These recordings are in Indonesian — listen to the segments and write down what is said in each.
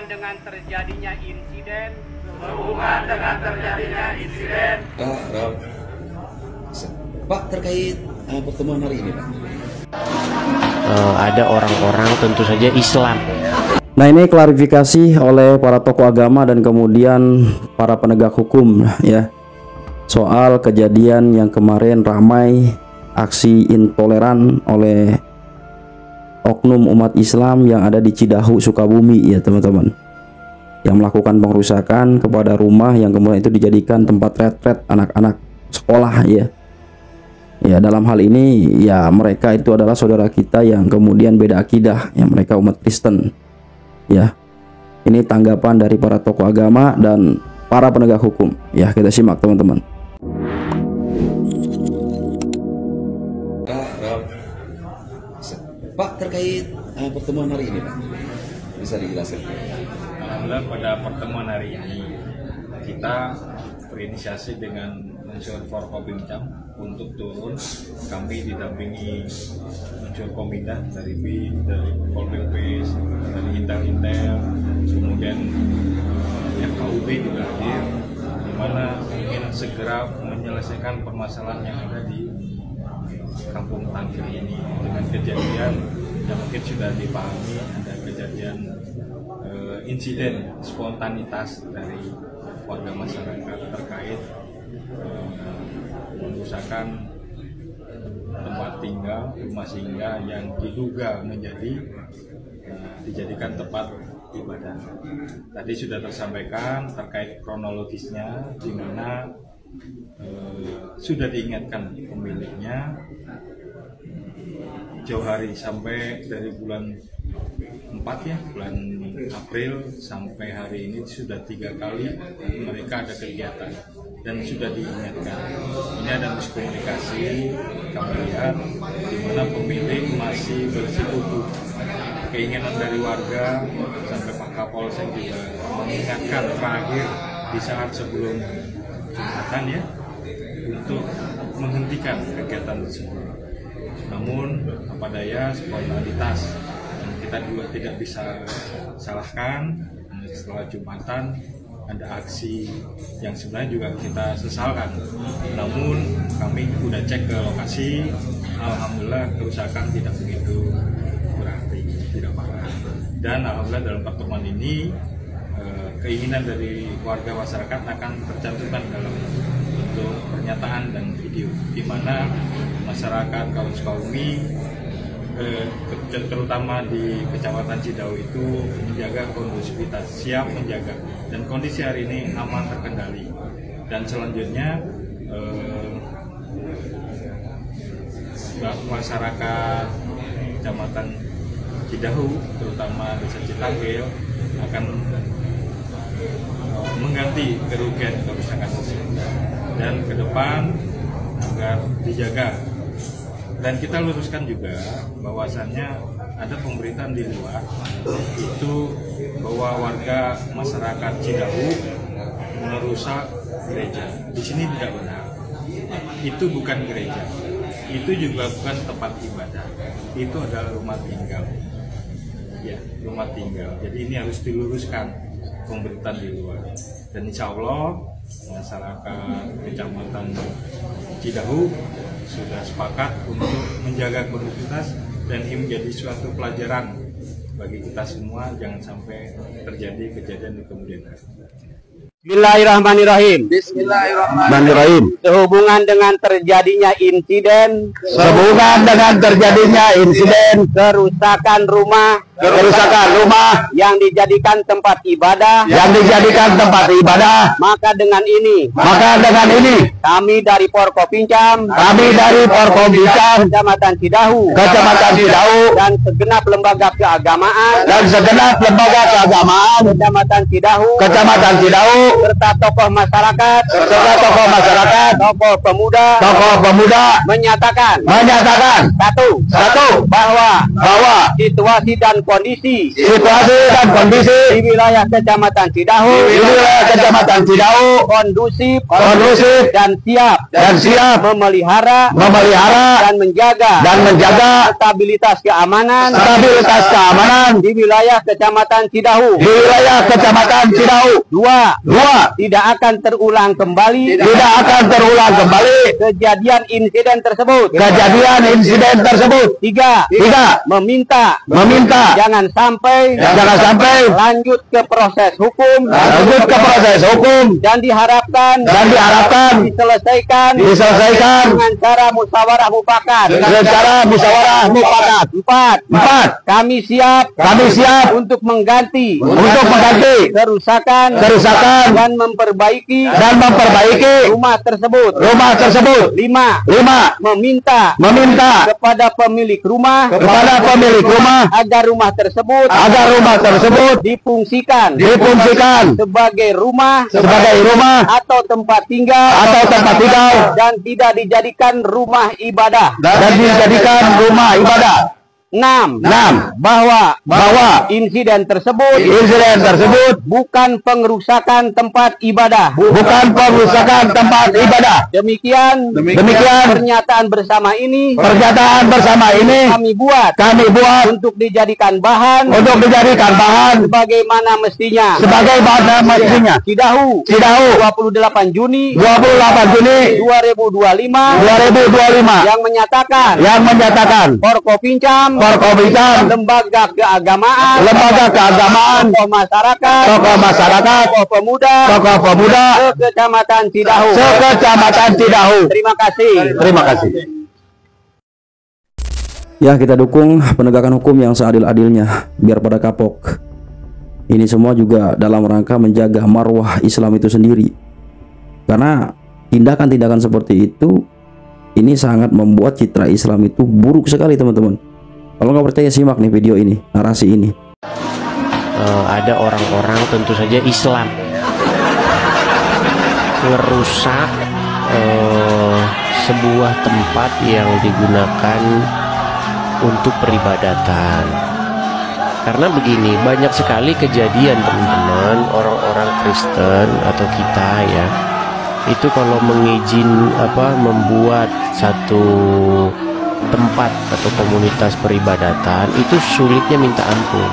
dengan terjadinya insiden Pak, terkait pertemuan hari ini, Pak. Ada orang-orang tentu saja Islam. Nah, ini klarifikasi oleh para tokoh agama dan kemudian para penegak hukum ya, soal kejadian yang kemarin ramai aksi intoleran oleh oknum umat Islam yang ada di Cidahu, Sukabumi ya teman-teman, yang melakukan pengrusakan kepada rumah yang kemudian itu dijadikan tempat retret anak-anak sekolah ya. Ya, dalam hal ini ya mereka itu adalah saudara kita yang kemudian beda akidah, yang mereka umat Kristen. Ya. Ini tanggapan dari para tokoh agama dan para penegak hukum. Ya, kita simak teman-teman. Pak, terkait pertemuan hari ini, Pak. Bisa dijelaskan? Alhamdulillah pada pertemuan hari ini kita berinisiasi dengan unsur Forkopimcam untuk turun. Kami didampingi unsur Komindah dari BIN, dari Polres, dari Intel, kemudian FKUB juga hadir, di mana ingin segera menyelesaikan permasalahan yang ada di Kampung Tangkir ini dengan kejadian yang mungkin sudah dipahami, ada kejadian insiden spontanitas dari warga masyarakat terkait pengerusakan tempat tinggal, rumah singgah yang diduga dijadikan tempat ibadah. Tadi sudah tersampaikan terkait kronologisnya, di mana sudah diingatkan pemiliknya jauh hari, sampai dari bulan 4 ya, bulan April sampai hari ini sudah 3 kali mereka ada kegiatan dan sudah diingatkan. Ini ada miskomunikasi, kami lihat di mana pemilik masih bersikukuh. Keinginan dari warga sampai Pak Kapolsek juga mengingatkan terakhir di saat sebelum Jumatan ya, untuk menghentikan kegiatan tersebut. Namun apa daya, spontanitas, dan kita juga tidak bisa salahkan. Setelah Jumatan ada aksi yang sebenarnya juga kita sesalkan. Namun kami sudah cek ke lokasi, alhamdulillah kerusakan tidak begitu berarti, tidak parah. Dan alhamdulillah dalam pertemuan ini keinginan dari warga masyarakat akan tercantumkan dalam bentuk pernyataan dan video, di mana masyarakat kaum Sukabumi terutama di Kecamatan Cidahu itu menjaga kondusivitas, siap menjaga, dan kondisi hari ini aman, terkendali. Dan selanjutnya masyarakat Kecamatan Cidahu, terutama Desa Citagil, akan mengganti kerugian kerusakan tersebut, dan ke depan agar dijaga. Dan kita luruskan juga bahwasannya ada pemberitaan di luar itu bahwa warga masyarakat Cidahu merusak gereja. Di sini tidak benar. Itu bukan gereja. Itu juga bukan tempat ibadah. Itu adalah rumah tinggal. Ya, rumah tinggal. Jadi ini harus diluruskan pemberitaan di luar. Dan insya Allah masyarakat Kecamatan Cidahu sudah sepakat untuk menjaga kondusivitas, dan ini menjadi suatu pelajaran bagi kita semua, jangan sampai terjadi kejadian di kemudian hari. Bismillahirrahmanirrahim. Bismillahirrahmanirrahim. Sehubungan dengan terjadinya insiden kerusakan rumah yang dijadikan tempat ibadah, maka dengan ini kami dari Forkopimcam Kecamatan Cidahu dan segenap lembaga keagamaan Kecamatan Cidahu serta tokoh masyarakat, tokoh pemuda menyatakan satu bahwa situasi dan kondisi di wilayah Kecamatan Cidahu kondusif dan siap memelihara dan menjaga stabilitas keamanan di wilayah Kecamatan Cidahu. Dua, tidak akan terulang kembali kejadian insiden tersebut. Tiga, meminta jangan sampai lanjut ke proses hukum dan diharapkan diselesaikan dengan cara musyawarah mufakat. Empat, kami siap untuk mengganti kerusakan dan memperbaiki rumah tersebut. Lima, meminta kepada pemilik rumah agar rumah tersebut difungsikan sebagai rumah atau tempat tinggal dan tidak dijadikan rumah ibadah. 6. Bahwa insiden tersebut bukan pengerusakan tempat ibadah. Demikian pernyataan bersama ini kami buat untuk dijadikan bahan sebagaimana mestinya. Cidahu 28 Juni 2025 yang menyatakan Forkopincam lembaga keagamaan, tokoh masyarakat, tokoh pemuda, Kecamatan Cidahu. Terima kasih. Ya, kita dukung penegakan hukum yang seadil-adilnya biar pada kapok. Ini semua juga dalam rangka menjaga marwah Islam itu sendiri. Karena tindakan-tindakan seperti itu ini sangat membuat citra Islam itu buruk sekali, teman-teman. Kalau nggak percaya, simak nih video ini, narasi ini. Ada orang-orang tentu saja Islam ngerusak sebuah tempat yang digunakan untuk peribadatan. Karena begini, banyak sekali kejadian, teman-teman, orang-orang Kristen atau kita ya, itu kalau membuat satu tempat atau komunitas peribadatan itu sulitnya minta ampun.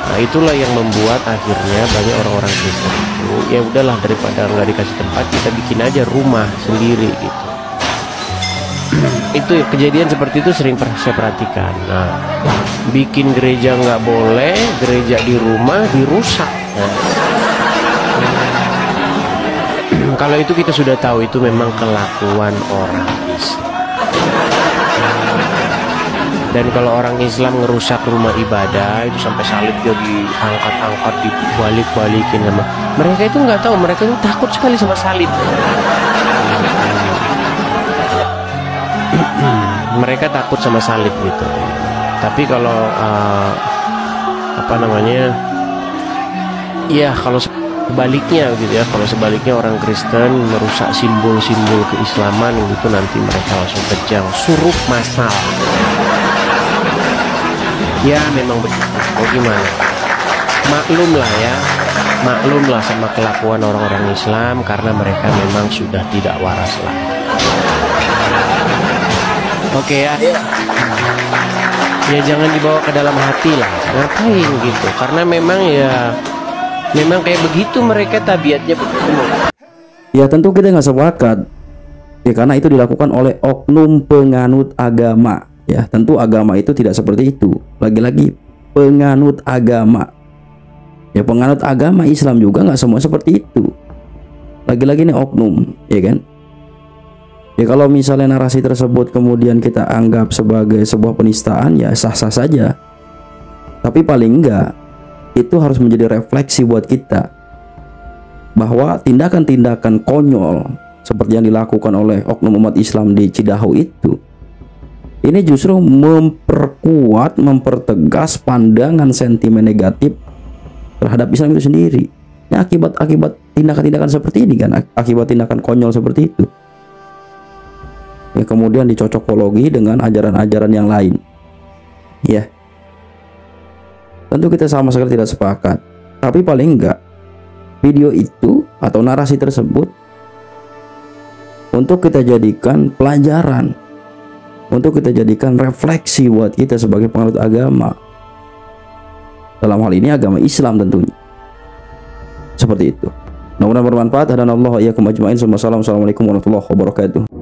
Nah, itulah yang membuat akhirnya banyak orang-orang Kristen itu ya udahlah, daripada nggak dikasih tempat, kita bikin aja rumah sendiri gitu. Itu kejadian seperti itu sering saya perhatikan. Nah, bikin gereja nggak boleh, gereja di rumah dirusak. Nah, kalau itu kita sudah tahu itu memang kelakuan orang Islam. Dan kalau orang Islam ngerusak rumah ibadah itu sampai salibnya diangkat-angkat, dibalik-balikin sama mereka, itu nggak tahu, mereka itu takut sekali sama salib. Mereka takut sama salib gitu. Tapi kalau ya kalau sebaliknya gitu ya, kalau sebaliknya orang Kristen merusak simbol-simbol keislaman gitu, nanti mereka langsung kejang, suruh massal. Ya memang begitu, mau gimana, maklumlah sama kelakuan orang-orang Islam, karena mereka memang sudah tidak waras lagi. Oke ya, jangan dibawa ke dalam hati lah, ngapain gitu, karena memang kayak begitu mereka, tabiatnya begitu. Ya tentu kita nggak sepakat ya, karena itu dilakukan oleh oknum penganut agama. Ya tentu agama itu tidak seperti itu. Lagi-lagi penganut agama. Ya penganut agama Islam juga nggak semua seperti itu. Lagi-lagi ini oknum, ya kan? Ya kalau misalnya narasi tersebut kemudian kita anggap sebagai sebuah penistaan, ya sah-sah saja. Tapi paling enggak itu harus menjadi refleksi buat kita bahwa tindakan-tindakan konyol seperti yang dilakukan oleh oknum umat Islam di Cidahu itu, ini justru mempertegas pandangan sentimen negatif terhadap Islam itu sendiri. Ya, akibat tindakan-tindakan seperti ini kan, akibat tindakan konyol seperti itu. Ya kemudian dicocokologi dengan ajaran-ajaran yang lain. Ya. tentu kita sama sekali tidak sepakat. Tapi paling enggak video itu atau narasi tersebut untuk kita jadikan pelajaran, untuk kita jadikan refleksi buat kita sebagai penganut agama. Dalam hal ini agama Islam tentunya. Seperti itu. Mudah-mudahan bermanfaat. Hadanallahu wa iyyakum ajmain. Assalamualaikum warahmatullahi wabarakatuh.